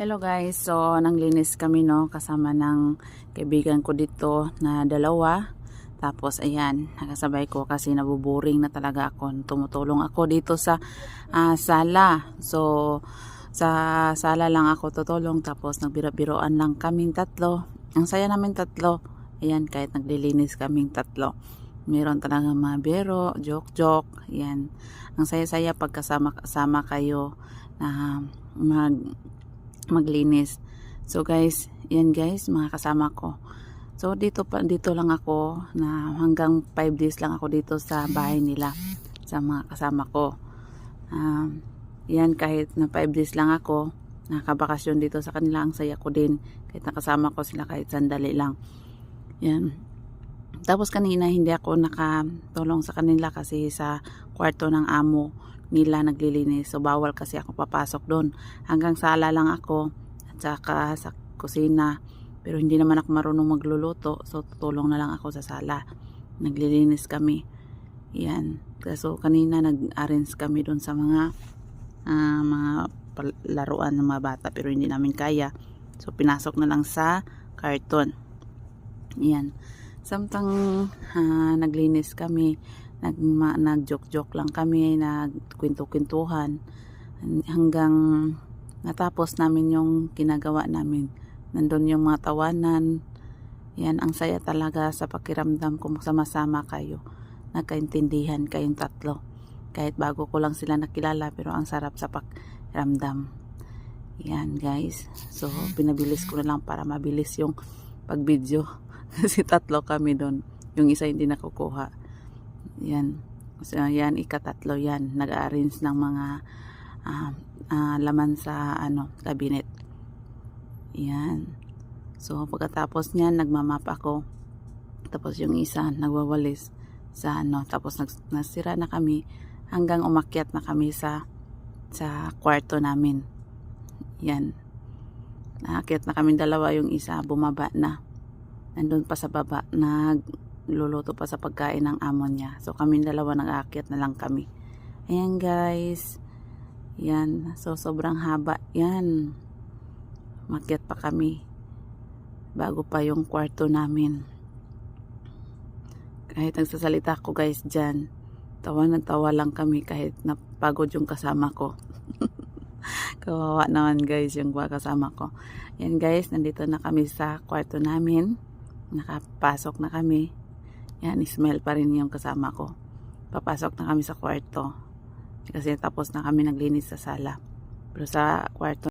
Hello guys, so nanglinis kami no kasama ng kaibigan ko dito na dalawa. Tapos ayan, nakasabay ko kasi nabuboring na talaga ako. Tumutulong ako dito sa sala. So sa sala lang ako tutulong, tapos nagbiro-biroan lang kaming tatlo. Ang saya namin tatlo. Ayan, kahit naglilinis kaming tatlo. Meron talaga mga biro, joke-joke. Ayan, ang saya-saya pagkasama-kasama kayo na maglinis. So guys, yan guys, mga kasama ko. So dito lang ako na hanggang 5 days lang ako dito sa bahay nila sa mga kasama ko. Yan, kahit na 5 days lang ako, nakabakasyon dito sa kanila, ang saya ko din kahit nakasama ko sila kahit sandali lang. Yan. Tapos kanina hindi ako nakatulong sa kanila kasi sa kwarto ng amo nila naglilinis. So bawal kasi ako papasok doon. Hanggang sala lang ako at saka sa kusina. Pero hindi naman ako marunong magluluto. So tutulong na lang ako sa sala. Naglilinis kami. Yan. So kanina nag-arrange kami doon sa mga laruan ng mga bata. Pero hindi namin kaya. So pinasok na lang sa karton. Yan. Samtang naglinis kami, nag-joke-joke lang kami, nagkwento-kwentuhan hanggang natapos namin yung ginagawa namin. Nandun yung mga tawanan. Yan, ang saya talaga sa pakiramdam kung sama-sama kayo. Nagkaintindihan kayong tatlo. Kahit bago ko lang sila nakilala, pero ang sarap sa pakiramdam. Yan guys. So, pinabilis ko na lang para mabilis yung pag-video. Kasi tatlo kami doon. Yung isa hindi nakukuha. Yan. So, yan, ikatatlo yan. Nag-arrange ng mga laman sa cabinet. Yan. So, pagkatapos niyan, nagmamap ako. Tapos yung isa, nagwawalis sa Tapos nasira na kami hanggang umakyat na kami sa kwarto namin. Yan. Naakyat na kami dalawa, yung isa bumaba na. Nandun pa sa baba, nagluluto pa sa pagkain ng amo niya. So kami dalawa nag-aakyat na lang kami. Ayan guys. Yan. So sobrang haba. Yan. Makyat pa kami. Bago pa yung kwarto namin. Kahit nagsasalita ko guys dyan, tawa na tawa lang kami kahit napagod yung kasama ko. Kawawa naman guys yung kasama ko. Yan guys, nandito na kami sa kwarto namin. Nakapasok na kami. Yan, smell pa rin yung kasama ko. Papasok na kami sa kwarto. Kasi tapos na kami naglinis sa sala. Pero sa kwarto